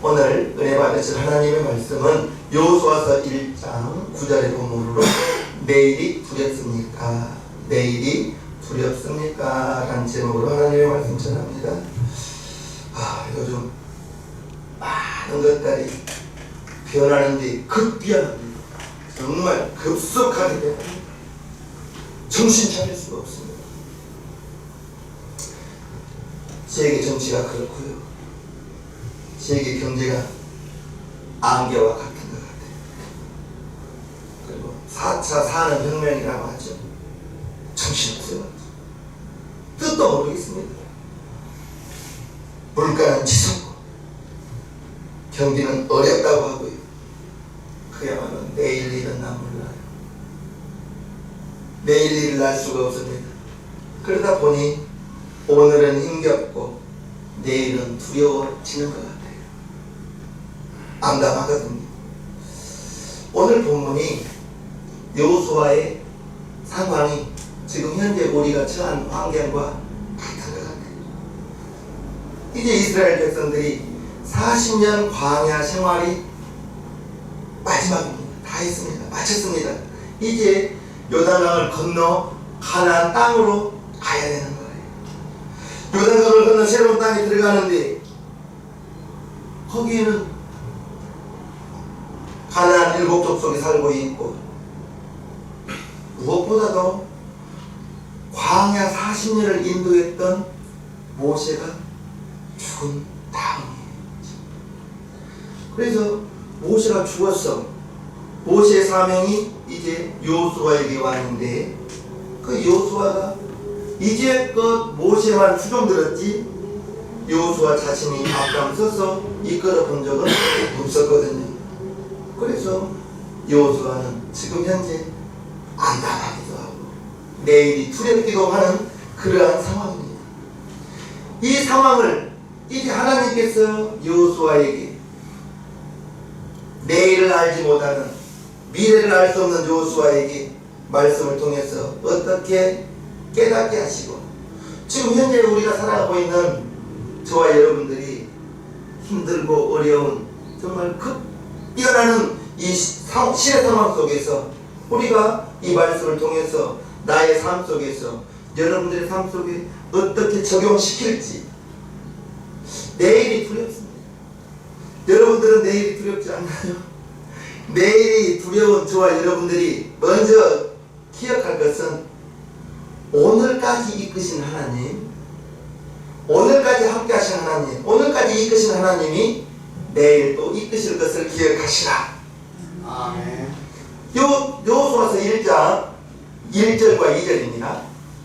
오늘 은혜 받으실 하나님의 말씀은 여호수아서 1장 9절의 본문으로 내일이 두렵습니까? 내일이 두렵습니까? 라는 제목으로 하나님의 말씀 전합니다. 요즘 많은 것들이 변하는데 급변합니다. 정말 급속하게 됩니다. 정신 차릴 수가 없습니다. 세계 정치가 그렇고요. 세계 경제가 안개와 같은 것 같아요. 그리고 4차 산업혁명이라고 하죠. 정신없어요. 뜻도 모르겠습니다. 물가는 치솟고 경기는 어렵다고 하고요. 그야말로 내일 일은 난 몰라요. 내일 일을 알 수가 없습니다. 그러다 보니 오늘은 힘겹고 내일은 두려워지는 것 같아요. 암담하거든요. 오늘 본문이 여호수아의 상황이 지금 현재 우리가 처한 환경과 같은 것 같아요. 이제 이스라엘 백성들이 40년 광야 생활이 마지막입니다. 다 했습니다. 마쳤습니다. 이제 요단강을 건너 가나안 땅으로 가야 되는 거예요. 요단강을 건너 새로운 땅에 들어가는데 거기에는 가나안 7족속이 살고 있고 무엇보다도 광야 40년을 인도했던 모세가 죽은 다음이에요. 그래서 모세가 죽었어. 모세의 사명이 이제 여호수아에게 왔는데 그 여호수아가 이제껏 모세만 추종들었지 여호수아 자신이 앞장서서 이끌어 본 적은 없었거든요. 그래서 여호수아는 지금 현재 안담하기도 하고 내일이 두렵기도 하는 그러한 상황입니다. 이 상황을 이제 하나님께서 여호수아에게 내일을 알지 못하는 미래를 알 수 없는 여호수아에게 말씀을 통해서 어떻게 깨닫게 하시고 지금 현재 우리가 살아가고 있는 저와 여러분들이 힘들고 어려운 정말 급변하는 이 시대 상황 속에서 우리가 이 말씀을 통해서 나의 삶 속에서 여러분들의 삶 속에 어떻게 적용시킬지 내일이 두렵습니다. 여러분들은 내일이 두렵지 않나요? 내일이 두려운 저와 여러분들이 먼저 기억할 것은 오늘까지 이끄신 하나님, 오늘까지 함께 하신 하나님, 오늘까지 이끄신 하나님이 내일 또 이끄실 것을 기억하시라. 아멘. 여호수아서 1장 1절과 2절입니다.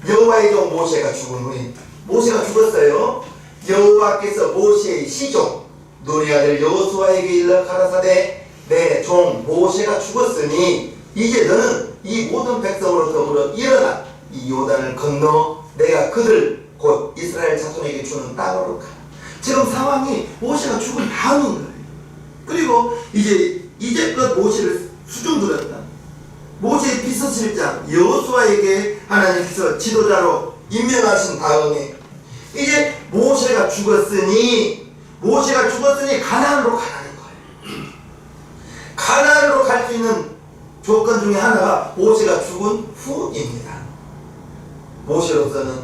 여호와의 종 모세가 죽은 후에 모세가 죽었어요. 여호와께서 모세의 시종 눈의 아들 여호수아에게 일러 가라사대 내 종 모세가 죽었으니 이제 너는 이 모든 백성으로 더불어 일어나 이 요단을 건너 내가 그들 곧 이스라엘 자손에게 주는 땅으로 가라. 지금 상황이 모세가 죽은 다음인 거예요. 그리고 이제껏 모세를 수종들었다. 모세의 비서실장 여호수아에게 하나님께서 지도자로 임명하신 다음에 이제 모세가 죽었으니 가나안으로 가라는 거예요. 가나안으로 갈 수 있는 조건 중에 하나가 모세가 죽은 후입니다. 모세로서는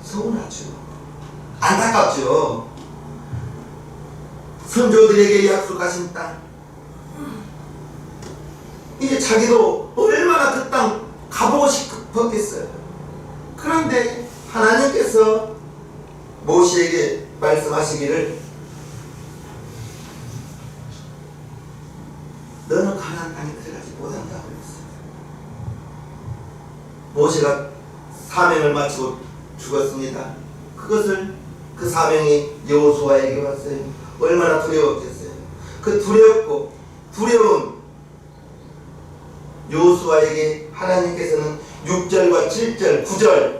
서운하죠. 안타깝죠. 선조들에게 약속하신 땅 이제 자기도 얼마나 그 땅 가보고 싶었겠어요. 그런데 하나님께서 모세에게 말씀하시기를 너는 가나안 땅에 들어가지 못한다고 그랬어요. 모세가 사명을 마치고 죽었습니다. 그 사명이 여호수아에게 왔어요. 얼마나 두려웠겠어요. 그 두려운 여호수아에게 하나님께서는 6절과 7절, 9절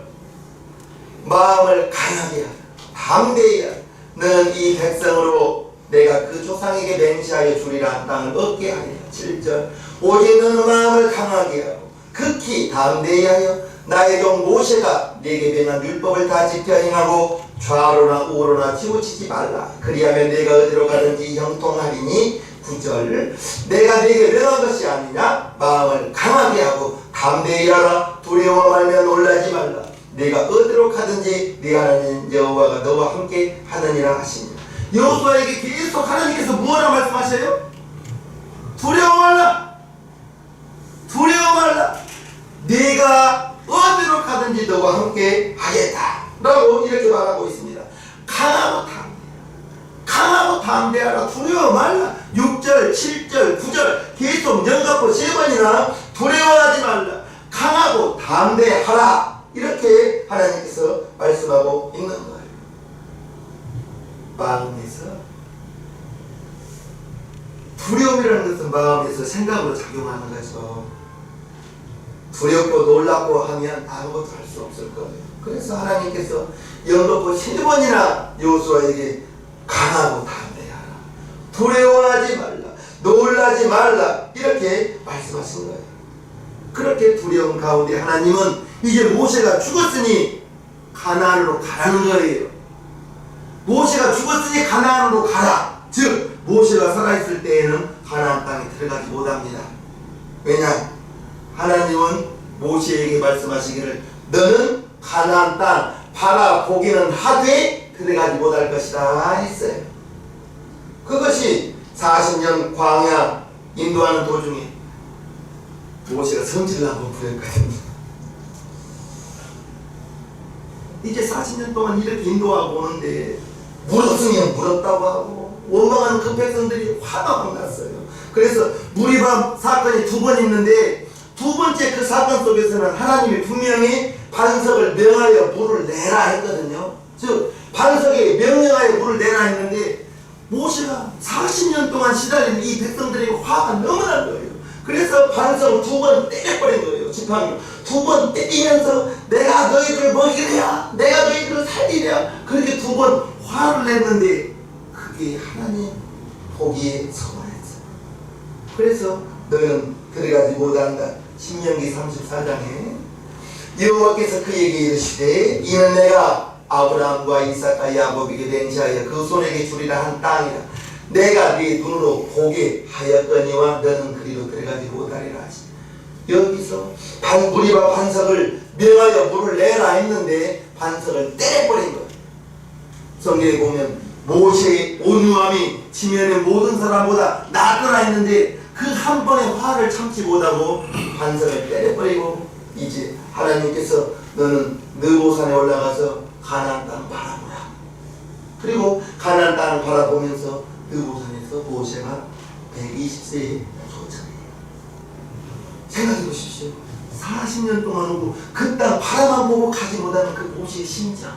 마음을 강하게 하라. 담대히 하라. 너는 이 백성으로 내가 그 조상에게 맹세하여 주리라 땅을 얻게 하리라. 7절 오직 너는 마음을 강하게 하고 극히 담대히 하여 나의 종 모세가 네게 변한 율법을 다 지켜 행하고 좌로나 우로나 치우치지 말라. 그리하면 내가 어디로 가든지 형통하리니. 9절 내가 네게 명한 것이 아니냐. 마음을 강하게 하고 담대히 하라. 두려워 말며 놀라지 말라. 내가 어디로 가든지 네 하나님 여호와가 너와 함께 하느니라 하시니. 여호수아에게 계속 하나님께서 뭐라 말씀하셔요? 두려워 말라. 두려워 말라. 네가 어디로 가든지 너와 함께 하겠다 라고 이렇게 말하고 있습니다. 강하고 담대하라. 두려워 말라. 6절 7절 9절 계속 연갑고 3번이나 두려워하지 말라. 강하고 담대하라. 이렇게 하나님께서 말씀하고 있는 거예요. 마음에서 두려움이라는 것은 마음에서 생각으로 작용하는 거죠. 두렵고 놀랍고 하면 아무것도 할 수 없을 거예요. 그래서 하나님께서 연거푸 3번이나 여호수아에게 강하고 담대하라. 두려워하지 말라. 놀라지 말라. 이렇게 말씀하신 거예요. 그렇게 두려움 가운데 하나님은 이제 모세가 죽었으니 가나안으로 가라는 거예요. 모세가 죽었으니 가나안으로 가라. 즉 모세가 살아있을 때에는 가나안 땅에 들어가지 못합니다. 왜냐? 하나님은 모세에게 말씀하시기를 너는 가나안 땅 바라보기는 하되 들어가지 못할 것이다 했어요. 그것이 40년 광야 인도하는 도중에 모세가 성질을 한번 부렸거든요. 이제 40년 동안 이렇게 인도하고 오는데 물었으면 물었다고 하고 원망하는 그 백성들이 화가 막 났어요. 그래서 무리밤 사건이 2번 있는데 두 번째 그 사건 속에서는 하나님이 분명히 반석을 명하여 물을 내라 했거든요. 즉 반석에 명령하여 물을 내라 했는데 모세가 40년 동안 시달린 이 백성들에게 화가 너무 난 거예요. 그래서 반석을 2번 때려버린 거예요. 지팡이로 2번 때리면서 내가 너희들을 먹이랴, 내가 너희들을 살리랴, 그렇게 2번 화를 냈는데 그게 하나님 보기에 서운했어요. 그래서 너는 들어가지 못한다. 신명기 34장에 여호와께서 그에게 이르시되 이는 내가 아브라함과 이삭과 야곱에게 맹세하여 그 손에게 주리라 한 땅이라. 내가 네 눈으로 보게 하였거니와 너는 그리로 들어가지 못하리라 하시. 여기서 무리와 반석을 명하여 물을 내라 했는데 반석을 때려버린 거예요. 성경에 보면 모세의 온유함이 지면의 모든 사람보다 낫더라 했는데 그 한 번의 화를 참지 못하고 반석을 때려버리고 이제 하나님께서 너는 느보산에 올라가서 가나안 땅을 바라보라. 그리고 가나안 땅을 바라보면서 느보산에서 모세가 120세에 도착해요. 생각해 보십시오. 40년 동안 오고 그 땅 바라만 보고 가지 못하는 그 모세의 심장.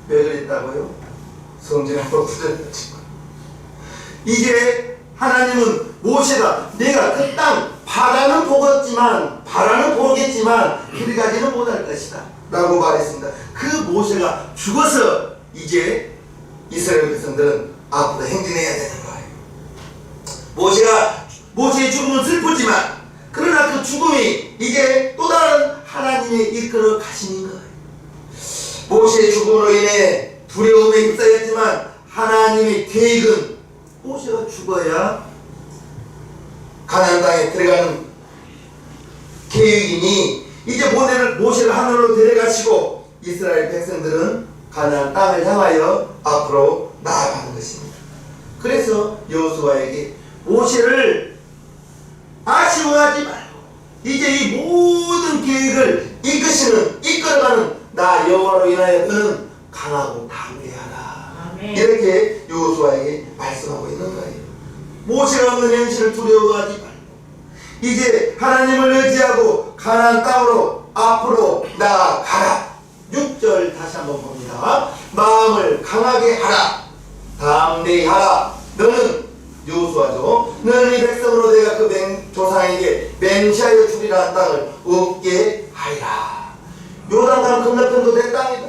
왜 그랬다고요? 성질 한번 부렸다지만 이제 하나님은 모세가 내가 그 땅 바라는 보겠지만 들어가지는 못할 것이다 라고 말했습니다. 그 모세가 죽어서 이제 이스라엘 백성들은 앞으로 행진해야 되는 거예요. 모세의 죽음은 슬프지만 그러나 그 죽음이 이제 또 다른 하나님의 이끌어 가시는 거예요. 모세의 죽음으로 인해 두려움에 휩싸였지만 하나님의 계획은 모세가 죽어야 가나안 땅에 들어가는 계획이니 이제 모세를 하늘로 데려가시고 이스라엘 백성들은 가나안 땅을 향하여 앞으로 나아가는 것입니다. 그래서 여호수아에게 모세를 아쉬워하지 말고 이제 이 모든 계획을 이끌어가는 나 여호와로 인하여 너는 강하고 담대하라. 이렇게 여호수아에게 말씀하고 있는 거예요. 모세가 없는 현실을 두려워하지 말고 이제 하나님을 의지하고 가나안 땅으로 앞으로 나아가라. 6절 다시 한번 봅니다. 마음을 강하게 하라. 담대히 하라. 너는 여호수아죠. 너는 이 백성으로 내가 그 조상에게 맹세하여 주리라 한 땅을 얻게 하리라. 요단강 건너편도 내 땅이다.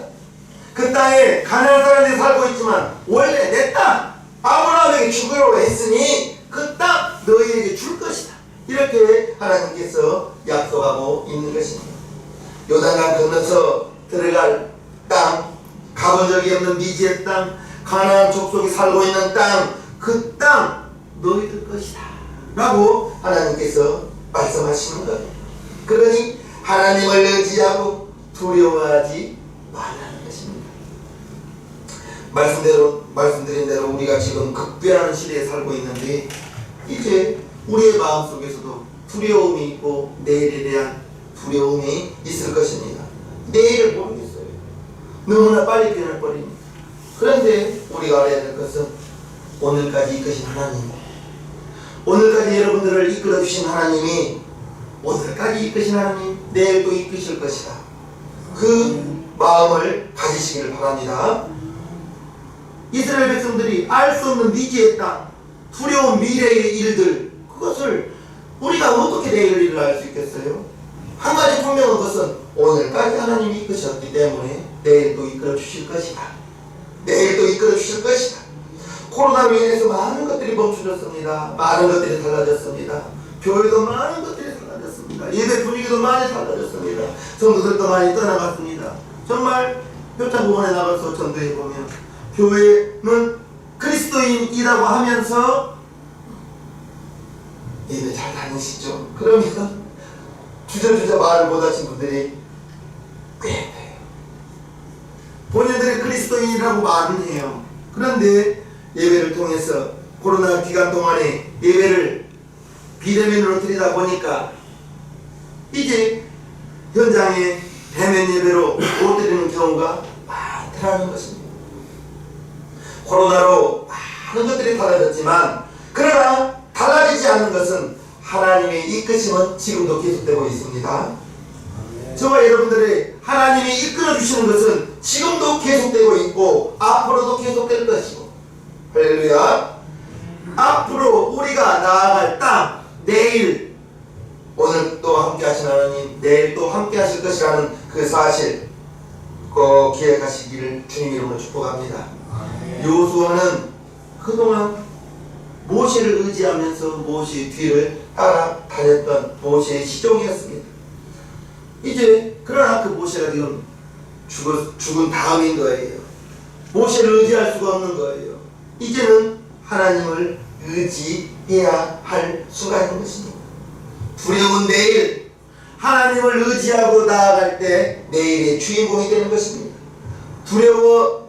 그 땅에 가나안 사람들이 살고 있지만 원래 내 땅 아브라함에게 주기로 했으니 그 땅 너희에게 줄 것이다. 이렇게 하나님께서 약속하고 있는 것입니다. 요단강 건너서 들어갈 땅 가본 적이 없는 미지의 땅, 가나안 족속이 살고 있는 땅, 그 땅 너희들 것이다 라고 하나님께서 말씀하시는 거예요. 그러니 하나님을 의지하고 두려워하지 말라는 것입니다. 말씀드린 대로 우리가 지금 극변하는 시대에 살고 있는데, 이제 우리의 마음속에서도 두려움이 있고 내일에 대한 두려움이 있을 것입니다. 내일을 모르겠어요. 너무나 빨리 변해버립니다. 그런데 우리가 알아야 될 것은 오늘까지 이끄신 하나님, 오늘까지 여러분들을 이끌어주신 하나님이 오늘까지 이끄신 하나님, 내일도 이끄실 것이다. 그 마음을 가지시기를 바랍니다. 이스라엘 백성들이 알 수 없는 미지의 땅, 두려운 미래의 일들, 그것을 우리가 어떻게 내일 일을 알 수 있겠어요? 한 가지 분명한 것은 오늘까지 하나님이 이끄셨기 때문에 내일도 이끌어 주실 것이다. 내일도 이끌어 주실 것이다. 코로나로 인해서 많은 것들이 멈춰졌습니다. 많은 것들이 달라졌습니다. 교회도 많은 것들이 달라졌습니다. 예배 분위기도 많이 달라졌습니다. 성도들도 많이 떠나갔습니다. 정말 표창공원에 나가서 전도해보면 교회는 그리스도인이라고 하면서 예배 잘 다니시죠? 그러면 주저주저 말을 못하신 분들이 꽤 돼요. 본인들이 그리스도인이라고 말은 해요. 그런데 예배를 통해서 코로나 기간 동안에 예배를 비대면으로 드리다 보니까 이제 현장에 대면 예배로 못 드리는 경우가 많다는 것입니다. 코로나로 많은 것들이 달라졌지만, 그러나 달라지지 않는 것은 하나님의 이끄심은 지금도 계속되고 있습니다. 저와 여러분들의 하나님이 이끌어 주시는 것은 지금도 계속되고 있고 앞으로도 계속될 것이고, 할렐루야. 앞으로 우리가 나아갈 땅, 내일, 오늘 또 함께 하신 하나님, 내일 또 함께 하실 것이라는 그 사실 꼭 기억하시기를 주님 이름으로 축복합니다. 요수아는 그동안 모세를 의지하면서 모세 뒤를 따라다녔던 모세의 시종이었습니다. 이제 그러나 그 모세가 지금 죽은 다음인 거예요. 모세를 의지할 수가 없는 거예요. 이제는 하나님을 의지해야 할 순간인 것입니다. 두려운 내일, 하나님을 의지하고 나아갈 때 내일의 주인공이 되는 것입니다. 두려워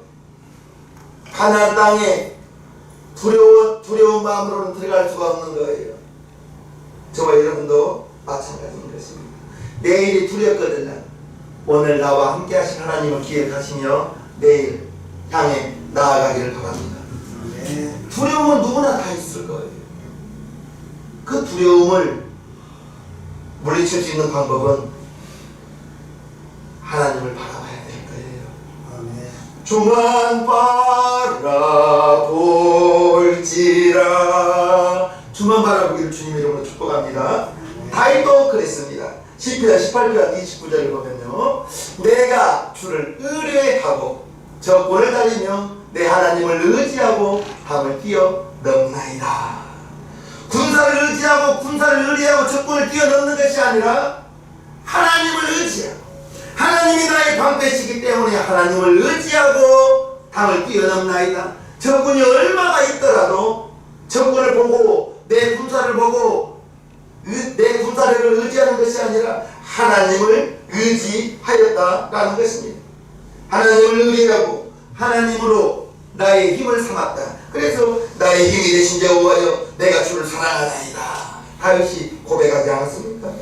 가나안 땅에 두려운 마음으로는 들어갈 수가 없는 거예요. 저와 여러분도 마찬가지인 것입니다. 내일이 두렵거든요. 오늘 나와 함께 하신 하나님을 기억하시며 내일 향해 나아가기를 바랍니다. 두려움은 누구나 다 있을 거예요. 그 두려움을 물리칠 수 있는 방법은 하나님을 바라봐야 될 거예요. 주만 바라볼지라. 주만 바라보기를 주님 이름으로 축복합니다. 다윗도 그랬습니다. 시편 18편 29절을 보면요, 내가 주를 의뢰하고 적군을 달리며 내 하나님을 의지하고 담을 뛰어넘나이다. 군사를 의지하고 적군을 뛰어넘는 것이 아니라 하나님을 의지하고, 하나님이 나의 방패시기 때문에 하나님을 의지하고 담을 뛰어넘나이다. 적군이 얼마나 있더라도 적군을 보고 내 군사를 보고 내 군사력을 의지하는 것이 아니라 하나님을 의지하였다라는 것입니다. 하나님을 의뢰하고 하나님으로 나의 힘을 삼았다. 그래서 나의 힘이 되신 여호와여 내가 주를 사랑하나이다. 다윗이 고백하지 않았습니까?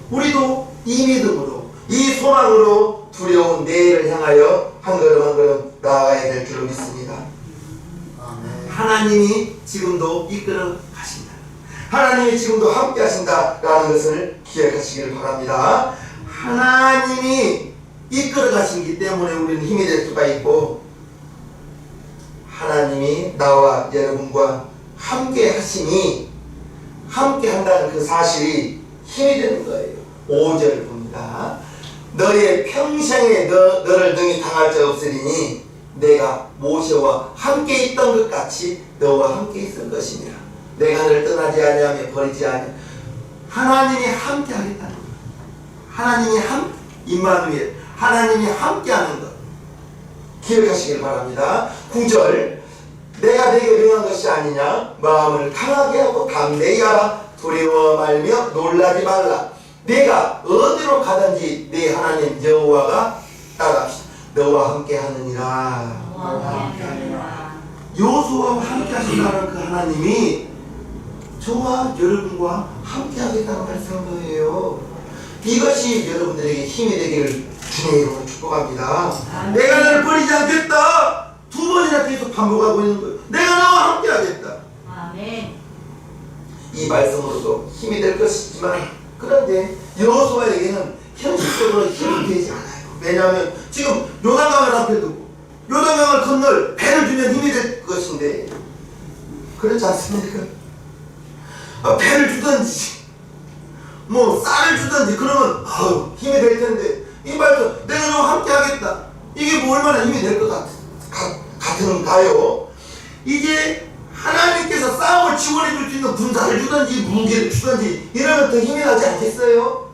우리도 이 믿음으로, 이 소망으로 두려운 내일을 향하여 한 걸음 한 걸음 나아가야 될 줄로 믿습니다. 하나님이 지금도 이끌어 가신다. 하나님이 지금도 함께 하신다라는 것을 기억하시기를 바랍니다. 하나님이 이끌어 가시기 때문에 우리는 힘이 될 수가 있고, 하나님이 나와 여러분과 함께 하시니 함께 한다는 그 사실이 힘이 되는 거예요. 5절을 봅니다. 너의 평생에 너를 능히 당할 자 없으리니 내가 모세와 함께 있던 것 같이 너와 함께 있을 것이니라. 내가 너를 떠나지 아니하며 버리지 아니하며. 하나님이 함께 하겠다는 것. 하나님이 임마누엘, 하나님이 함께 하는 것. 기억하시길 바랍니다. 9절 내가 네게 명한 것이 아니냐 마음을 강하게 하고 담대히 하라 두려워 말며 놀라지 말라 내가 어디로 가든지 네 하나님 여호와가 따라합시다. 너와 함께 하느니라. 여호수아와 함께 하신다는 그 하나님이 저와 여러분과 함께 하겠다는 말씀인 거예요. 이것이 여러분들에게 힘이 되기를 주님의 이름으로 축복합니다. 내가 너를 버리지 않겠다. 2번이나 계속 반복하고 있는 거예요. 내가 너와 함께 하겠다. 아멘. 이 말씀으로도 힘이 될 것이지만 그런데 여호수아에게는 현실적으로 힘이 되지 않아요. 왜냐하면 지금 요단강을 앞에 두고 요단강을 건널 배를 주면 힘이 될 것인데 그렇지 않습니까? 배를 주든지 뭐 쌀을 주든지 그러면 힘이 될 텐데 이 말도 내가 너와 함께 하겠다. 이게 뭐 얼마나 힘이 될 것 같은가요? 이제 하나님께서 싸움을 지원해 줄 수 있는 군사를 주든지 무기를 주든지 이러면 더 힘이 나지 않겠어요?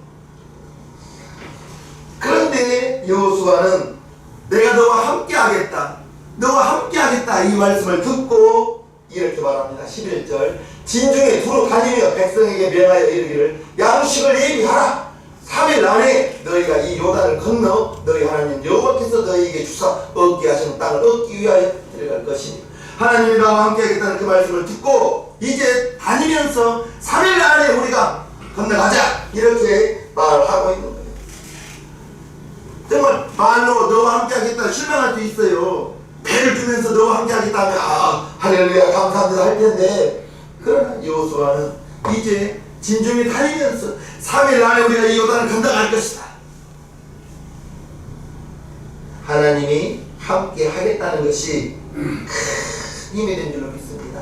그런데 여호수아는 내가 너와 함께 하겠다. 너와 함께 하겠다. 이 말씀을 듣고 이렇게 말합니다. 11절 진중에 두루 다니며 백성에게 명하여 이르기를 양식을 예비하라. 3일 안에 너희가 이 요단을 건너 너희 하나님 여호와께서 너희에게 주사 얻게 하시는 땅을 얻기 위하여 들어갈 것이니 하나님이 나와 함께 하겠다는 그 말씀을 듣고 이제 다니면서 3일 안에 우리가 건너가자 이렇게 말하고 있는 거예요. 정말 말로 너와 함께 하겠다 실망할 수 있어요. 배를 주면서 너와 함께 하겠다 하면 할렐루야 감사합니다 할 텐데 그러나 여호수아는 이제 진중에 다니면서 3일 안에 우리가 이 요단을 건너갈 것이다. 하나님이 함께 하겠다는 것이 큰 힘이 된 줄로 믿습니다.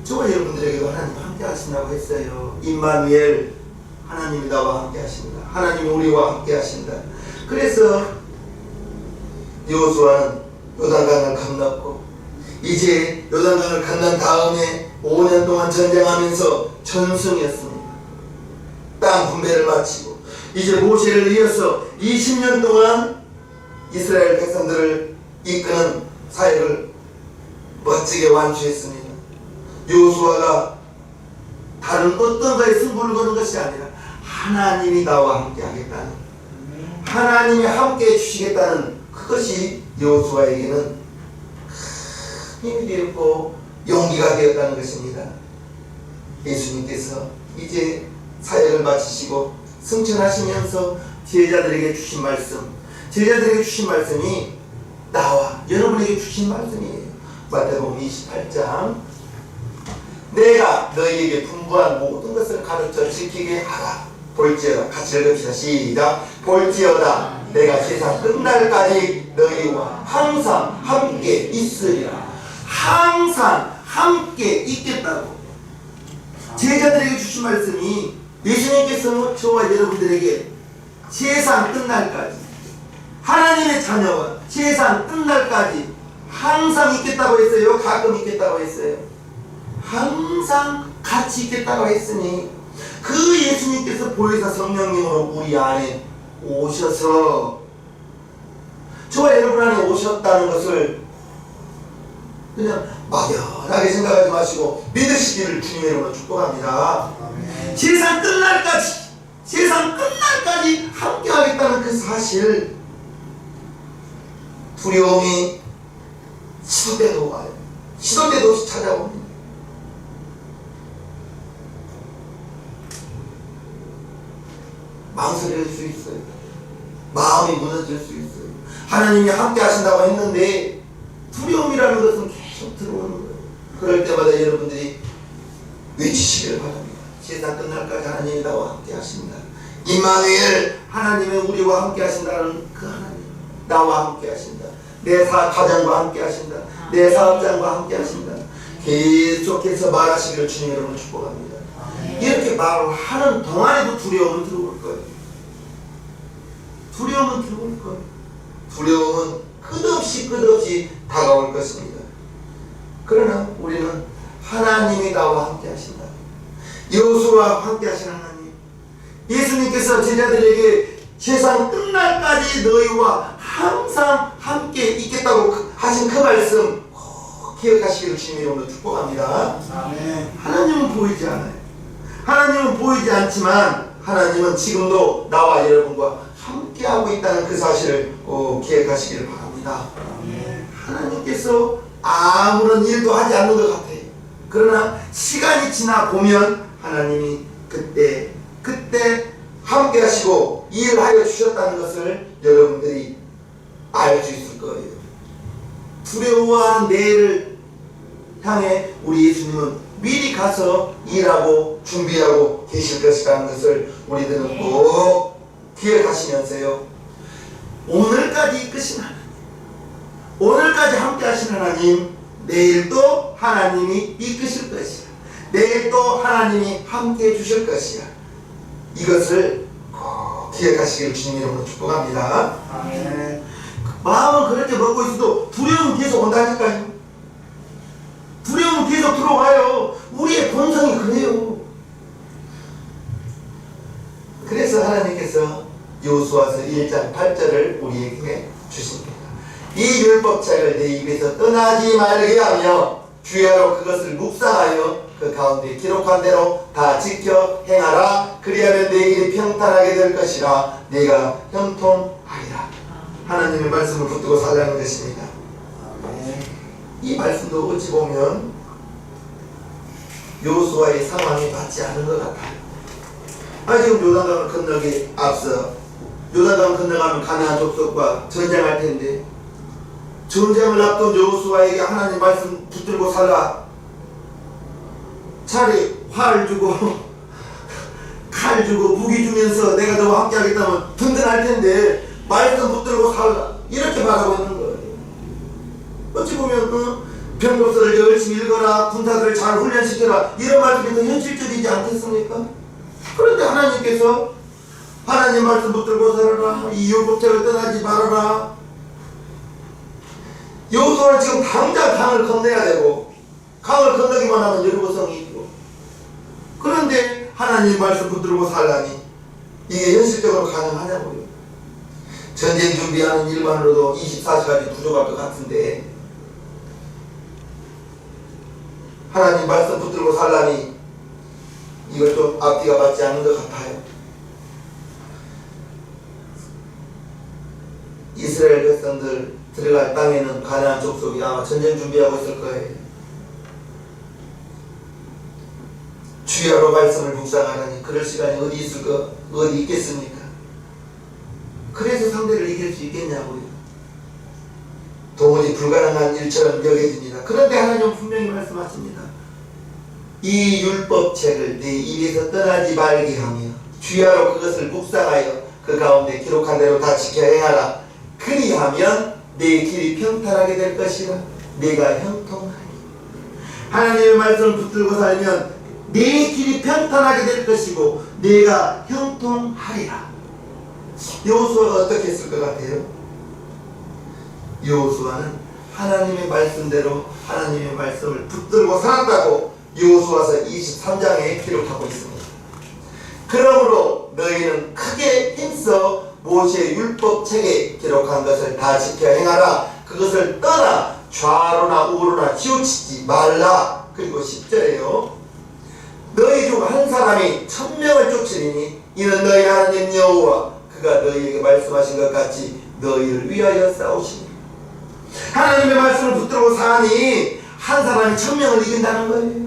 저와 여러분들에게도 하나님 함께 하신다고 했어요. 임마누엘 하나님이 나와 함께 하신다. 하나님이 우리와 함께 하신다. 그래서 여호수아는 요단강을 건넜고 이제 요단강을 건넌 다음에 5년 동안 전쟁하면서 전승이었습니다. 땅 분배를 마치고 이제 모세를 이어서 20년 동안 이스라엘 백성들을 이끄는 사역을 멋지게 완수했습니다. 여호수아가 다른 어떤 거에 승부를 거는 것이 아니라 하나님이 나와 함께 하겠다는 하나님이 함께 해주시겠다는 그것이 여호수아에게는 큰 힘이 되었고 용기가 되었다는 것입니다. 예수님께서 이제 사역을 마치시고 승천하시면서 제자들에게 주신 말씀이 나와 여러분에게 주신 말씀이에요. 마태복음 28장 내가 너희에게 분부한 모든 것을 가르쳐 지키게 하라. 볼지어다. 같이 읽읍시다. 시작. 볼지어다 내가 세상 끝날까지 너희와 항상 함께 있으리라. 항상 함께 있겠다고 제자들에게 주신 말씀이 예수님께서 저와 여러분들에게 세상 끝날까지 하나님의 자녀와 세상 끝날까지 항상 있겠다고 했어요? 가끔 있겠다고 했어요? 항상 같이 있겠다고 했으니 그 예수님께서 보혜사 성령님으로 우리 안에 오셔서 저와 여러분 안에 오셨다는 것을 그냥 막연하게 생각하지 마시고 믿으시기를 주님의 이름으로 축복합니다. 세상 끝날까지 함께 하겠다는 그 사실 두려움이 시도 때도 와요. 시도 때도 없이 찾아옵니다. 망설일 수 있어요. 마음이 무너질 수 있어요. 하나님이 함께 하신다고 했는데 두려움이라는 것은 계속 들어오는 거예요. 그럴 때마다 여러분들이 외치시기를 바랍니다. 세상 끝날까지 하나님이 나와 함께 하신다. 임마누엘 하나님의 우리와 함께 하신다는 그 하나님 나와 함께 하신다. 내 가정과 함께 하신다. 내 사업장과 함께 하신다. 계속해서 말하시기를 주님 여러분 축복합니다. 이렇게 말을 하는 동안에도 두려움은 들어올 거예요. 두려움은 끝없이 다가올 것입니다. 그러나 우리는 하나님이 나와 함께 하신다. 여호수아와 함께 하신 하나님, 예수님께서 제자들에게 세상 끝날까지 너희와 항상 함께 있겠다고 하신 그 말씀 꼭 기억하시기를 주님의 이름으로 축복합니다. 아멘. 하나님은 보이지 않아요. 하나님은 보이지 않지만 하나님은 지금도 나와 여러분과 함께하고 있다는 그 사실을 기억하시기를 바랍니다. 아멘. 하나님께서 아무런 일도 하지 않는 것 같아요. 그러나 시간이 지나 보면 하나님이 그때 함께 하시고 일하여 주셨다는 것을 여러분들이 알 수 있을 거예요. 두려워하는 내일을 향해 우리 예수님은 미리 가서 일하고 준비하고 계실 것이라는 것을 우리들은 꼭 기억하시면서요, 오늘까지 이끄신 하나님, 오늘까지 함께 하신 하나님, 내일도 하나님이 이끄실 것이야. 내일도 하나님이 함께 해주실 것이야. 이것을 꼭 기억하시길 주님 이름으로 축복합니다. 아멘. 마음은 그렇게 먹고 있어도 두려움은 계속 온다니까요. 두려움은 계속 들어와요. 우리의 본성이 그래요. 그래서 하나님께서 여호수아서 1장 8절을 우리에게 주십니다. 이 율법책을 내 입에서 떠나지 말게 하며 주야로 그것을 묵상하여 그 가운데 기록한 대로 다 지켜 행하라. 그리하면 내 일이 평탄하게 될 것이라. 내가 형통하리라. 하나님의 말씀을 붙들고 살라는 것입니다. 이 말씀도 어찌 보면 여호수아의 상황에 맞지 않은 것 같아요. 지금 요단강을 건너기 앞서 요단강을 건너가면 가나안 족속과 전쟁할 텐데, 전쟁을 앞둔 여호수아에게 하나님 말씀 붙들고 살라. 차라리 활 주고 칼 주고 무기 주면서 내가 너와 함께 하겠다면 든든할 텐데 말씀 붙들고 살라, 이렇게 말하고 있는 거예요. 어찌 보면 병법서를 열심히 읽어라, 군사들을 잘 훈련시켜라, 이런 말씀이 더 현실적이지 않겠습니까? 그런데 하나님께서 하나님 말씀 붙들고 살아라, 이 율법책을 떠나지 말아라. 여호수아는 지금 당장 강을 건너야 되고, 강을 건너기만 하면 여리고성이 있고, 그런데 하나님 말씀 붙들고 살라니 이게 현실적으로 가능하냐고요. 전쟁 준비하는 일만으로도 24시간이 부족할 것 같은데 하나님 말씀 붙들고 살라니 이걸 좀 앞뒤가 맞지 않는 것 같아요. 이스라엘 백성들 들어갈 땅에는 가나안 족속이 아마 전쟁 준비하고 있을 거예요. 주야로 말씀을 묵상하라니 그럴 시간이 어디 있겠습니까? 그래서 상대를 이길 수 있겠냐고요. 도무지 불가능한 일처럼 여겨집니다. 그런데 하나님은 분명히 말씀하십니다. 이 율법책을 내 입에서 떠나지 말게 하며 주야로 그것을 묵상하여 그 가운데 기록한 대로 다 지켜 행하라. 그리하면 내 길이 평탄하게 될 것이라. 내가 형통하리. 하나님의 말씀을 붙들고 살면 내 길이 평탄하게 될 것이고 내가 형통하리라. 여호수아가 어떻게 했을 것 같아요? 여호수아는 하나님의 말씀대로 하나님의 말씀을 붙들고 살았다고 여호수아서 23장에 기록하고 있습니다. 그러므로 너희는 크게 힘써 모세의 율법책에 기록한 것을 다 지켜 행하라. 그것을 떠나 좌로나 우로나 치우치지 말라. 그리고 10절에요. 너희 중 한 사람이 1000명을 쫓으리니 이는 너희 하나님 여호와 그가 너희에게 말씀하신 것 같이 너희를 위하여 싸우시니. 하나님의 말씀을 붙들고 사니 한 사람이 1000명을 이긴다는 거예요.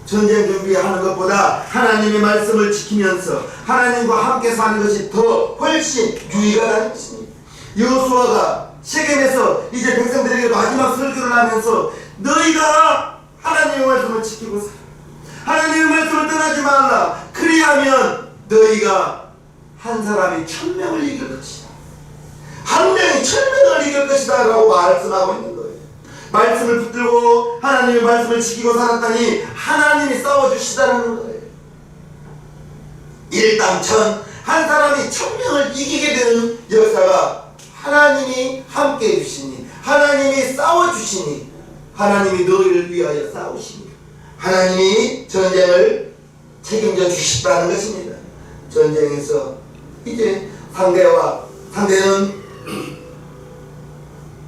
전쟁 준비하는 것보다 하나님의 말씀을 지키면서 하나님과 함께 사는 것이 더 훨씬 유익하다는 것입니다. 여호수아가 세겜에서 이제 백성들에게 마지막 설교를 하면서 너희가 하나님의 말씀을 지키고 살아, 하나님의 말씀을 떠나지 말라. 그리하면 너희가 한 사람이 1000명을 이길 것이다, 한 명이 1000명을 이길 것이다 라고 말씀하고 있는 거예요. 말씀을 붙들고 하나님의 말씀을 지키고 살았더니 하나님이 싸워주시다는 거예요. 일당천, 한 사람이 1000명을 이기게 되는 역사가 하나님이 함께 해주시니, 하나님이 싸워주시니, 하나님이 너희를 위하여 싸우시니, 하나님이 전쟁을 책임져 주시다는 것입니다. 전쟁에서 이제 상대는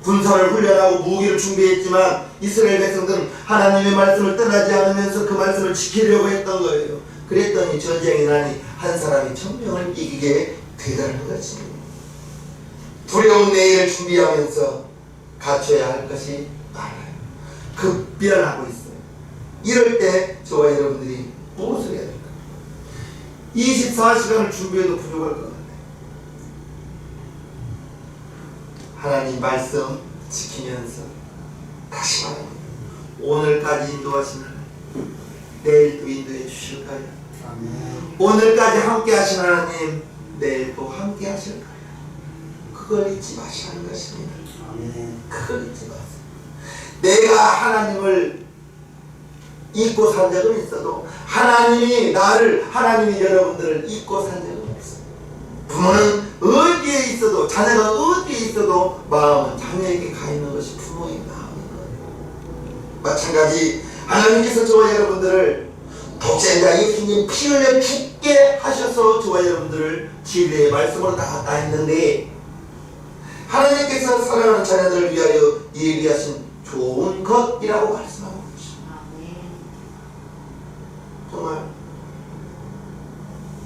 군사를 훈련하고 무기를 준비했지만 이스라엘 백성들은 하나님의 말씀을 떠나지 않으면서 그 말씀을 지키려고 했던 거예요. 그랬더니 전쟁이 나니 한 사람이 1000명을 이기게 되더라는 것입니다. 두려운 내일을 준비하면서 갖춰야 할 것이 많아요. 급변하고 있어요. 이럴 때 저와 여러분들이 무엇을 해야 될까? 24시간을 준비해도 부족할 것 같아요. 하나님 말씀 지키면서 다시 말합니다. 오늘까지 인도하신 하나님, 내일도 인도해 주실 거예요. 아멘. 오늘까지 함께 하신 하나님, 내일도 함께 하실 거예요. 그걸 잊지 마시는 것입니다. 아멘. 그걸 잊지 마세요. 내가 하나님을 잊고 산 적은 있어도 하나님이 여러분들을 잊고 산 적은 없어요. 부모는 어디에 있어도, 자녀가 어디에 있어도 마음은 자녀에게 가 있는 것이 부모의 마음인 거예요. 마찬가지 하나님께서 저와 여러분들을 독생자 예수님 피 흘려 죽게 하셔서 저와 여러분들을 진리의 말씀으로 나갔다 했는데, 하나님께서 사랑하는 자녀들을 위하여 예비하신 좋은 것이라고 말씀하고 계십니다. 정말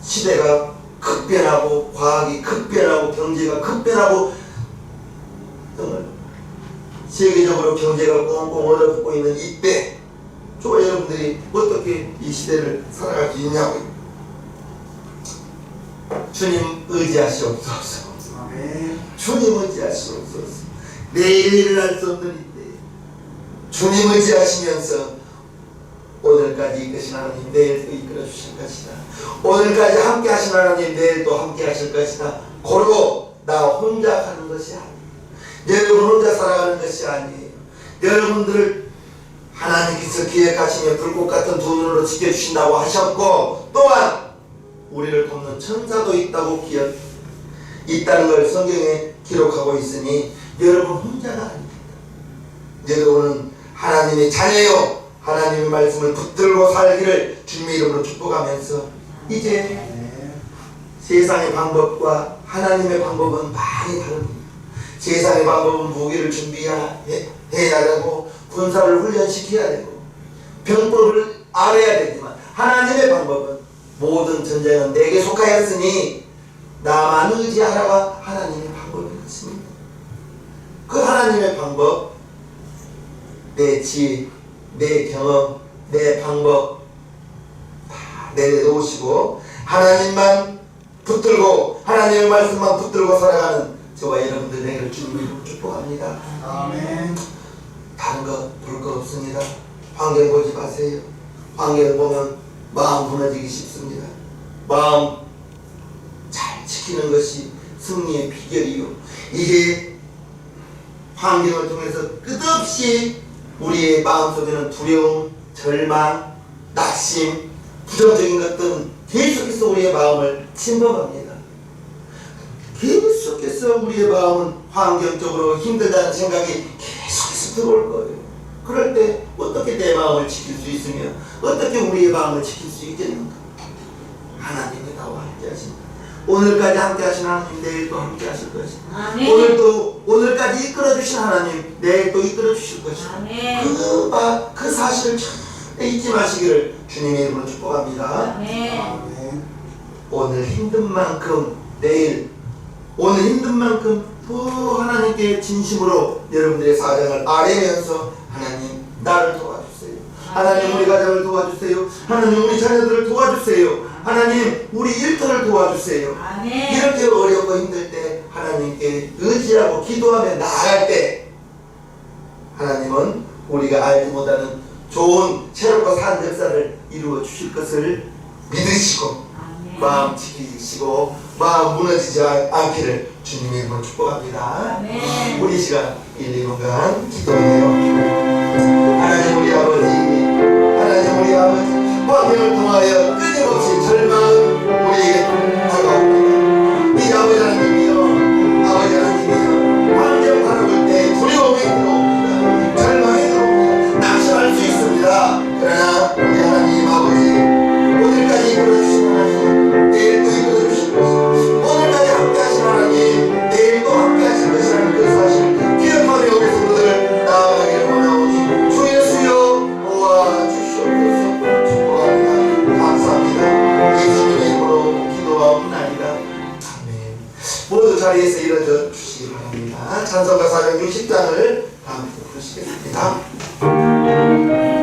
시대가 급변하고 과학이 급변하고 경제가 급변하고 정말 세계적으로 경제가 꽁꽁 얼어붙고 있는 이때 저와 여러분들이 어떻게 이 시대를 살아갈 수 있냐고. 주님 의지하시옵소서. 주님 의지하시옵소서. 내일 일어날 수 없는 이때 주님 의지하시면서 오늘까지 이끄신 하나님, 내일도 이끌어 주실 것이다. 오늘까지 함께 하신 하나님, 내일도 함께 하실 것이다. 고로 나 혼자 가는 것이 아니에요. 여러분 혼자 살아가는 것이 아니에요. 여러분들을 하나님께서 기획하시며 불꽃 같은 두 눈으로 지켜주신다고 하셨고, 또한 우리를 돕는 천사도 있다는 걸 성경에 기록하고 있으니 여러분 혼자가 아닙니다. 여러분은 하나님의 자녀요, 하나님의 말씀을 붙들고 살기를 주님의 이름으로 축복하면서, 이제 세상의 방법과 하나님의 방법은 많이 다릅니다. 세상의 방법은 무기를 준비해야 되고 군사를 훈련시켜야 되고 병법을 알아야 되지만, 하나님의 방법은 모든 전쟁은 내게 속하였으니 나만 의지하라가 하나님의 방법인 것입니다. 그 하나님의 방법, 내 지혜, 내 경험, 내 방법 다 내려놓으시고 하나님만 붙들고 하나님의 말씀만 붙들고 살아가는 저와 여러분들 되기를 주님으로 축복합니다. 아멘. 다른 거 볼 거 없습니다. 환경 보지 마세요. 환경을 보면 마음 무너지기 쉽습니다. 마음 잘 지키는 것이 승리의 비결이요. 이제 환경을 통해서 끝없이 우리의 마음속에는 두려움, 절망, 낙심, 부정적인 것들은 계속해서 우리의 마음을 침범합니다. 계속해서 우리의 마음은 환경적으로 힘들다는 생각이 계속해서 들어올 거예요. 그럴 때 어떻게 내 마음을 지킬 수 있으며 어떻게 우리의 마음을 지킬 수 있겠는가? 하나님이 나와 함께 하신다. 오늘까지 함께 하신 하나님, 내일도 함께 하실 것이다. 오늘까지 이끌어 주신 하나님, 내일도 이끌어 주실 것이다. 그 사실을 절대 잊지 마시기를 주님의 이름으로 축복합니다. 오늘 힘든 만큼 내일, 오늘 힘든 만큼 또 하나님께 진심으로 여러분들의 사정을 아뢰면서, 하나님 나를 도와주세요. 하나님 우리 가정을 도와주세요. 하나님 우리 자녀들을 도와주세요. 하나님 우리 일터를 도와주세요. 이렇게 어렵고 힘들 때 하나님께 의지하고 기도하며 나아갈 때, 하나님은 우리가 알지 못하는 좋은 새롭고 산 역사를 이루어 주실 것을 믿으시고 마음 지키시고 마음 무너지지 않기를 주님의 이름으로 축복합니다. 우리 시간 1, 2분간 기도해요. 하나님 우리 아버지, 하나님 우리 아버지, 환경을 통하여 끊임없이 절망은 우리에게 다가옵니다. 이 아버지 하나님이여, 아버지 하나님이여, 환경 바라볼 때 두려움이 들어옵니다. 절망이 들어옵니다. 낙심할 수 있습니다. 그러나 우리 하나님 아버지, 오늘까지 이끌어주신 하나님, 내일도 이끌어주실 것입니다. 오늘까지 함께 하신 일상을 다음부터 부르시겠습니다.